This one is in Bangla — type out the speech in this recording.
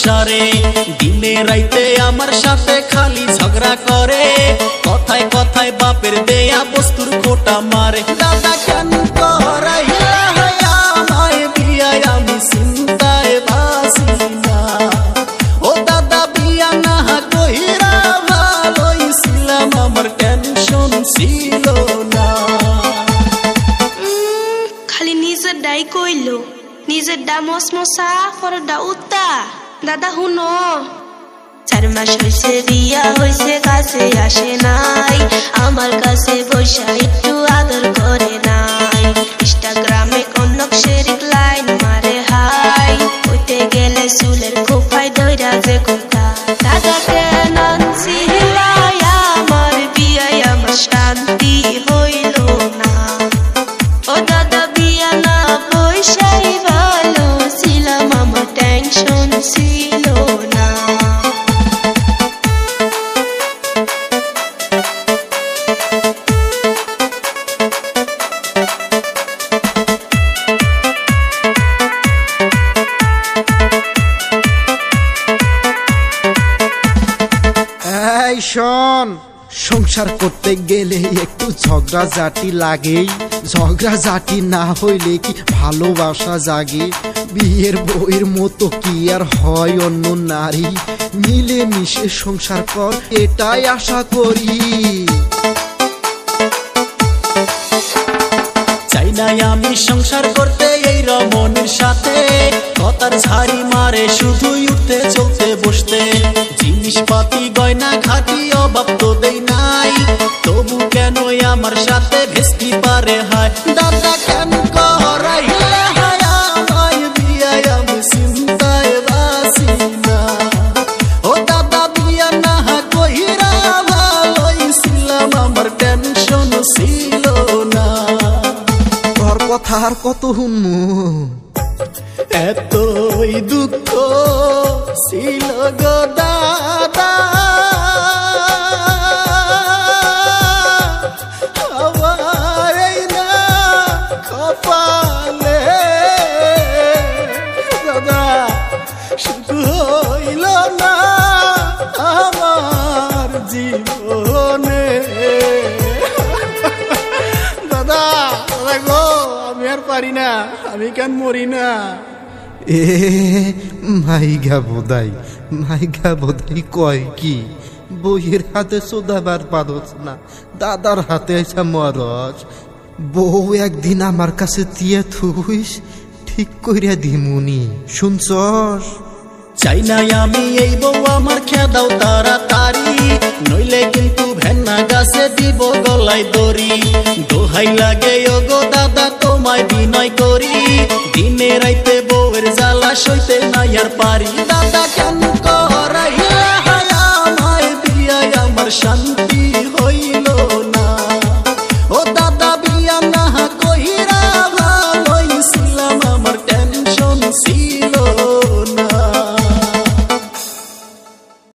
সংসারে দিনে রাইতে আমার সাথে খালি ঝগড়া করে কথায় কথায় বাপের দেয়া বস্তুর খোটা মারে দাদা কেন করাইলা আমায় বিয়া আমি চিন্তায় বাসি না ও দাদা বিয়া না কইরা ভালোই ছিলাম আমার টেনশন ছিল না খালি নিজের দাই কইলো নিজের দা মসমসা পরের দা উত্তা দাদা হুনো 4 মাস হইছে বিয়া হইছে কাছে আসে নাই আমার কাছে বৈশা একটু আদর করে নাই ইনস্টাগ্রামে কনক শেরিক লাইন মারে হাই হইতে গেলে চুলের খোপায় দইরা যে কোকা দাদা কেন ছিলাই আমার বিয়ায় আমার শান্তি হইল না ও দাদা বিয়া না পয়সাই ভালো ছিলাম আমার টেনশন ছিল না এই শোন সংসার করতে গেলে একটু ঝগড়াঝাটি লাগেই ঝগড়াঝাটি না হইলে কি ভালোবাসা জাগে বিয়ের বউয়ের মতো কি আর হয় অন্য নারী মিলে মিশে সংসার কর এটাই আশা করি চাই না আমি সংসার করতে এই রমণীর সাথে কথার ঝাড়ি মারে শুধুই উঠতে চলতে বসতে জিনিসপাতি গয়না ঘাটি অভাব তো দেই নাই তবু কেন আমার সাথে ভেস্তি পারে হয় দাদা কেন করাইলা আমায় বিয়া আমি চিন্তায় বাসি না ও দাদা বিয়া না কইরা ভালোই ছিলাম আমার টেনশন ছিল না তোর কথা আর কত হুনমু এতই দুঃখ ছিল গো দাদা আমার এই না কপালে দাদা সুখ হইল না আমার জীবনে দাদা দাদা গো আমি আর পারি না আমি কেন মরি না এ মাইগা বোধাই কয় কি বইয়ের হাতে সোদাবার পারস না দাদার হাতে আইসা মরস বউ একদিন আমার কাছে দিয়ে থুইস ঠিক কইরা দিমুনি শুনছস চাই না আমি এই বউ আমার খেদাও তাড়াতাড়ি নইলে কিন্তু ভেন্না গাছে দিব গলায় দড়ি দোহাই লাগে ও গো দাদা তোমায় বিনয় করি দিনে রাইতে বউয়ের জ্বালা সইতে নাই আর পারি দাদা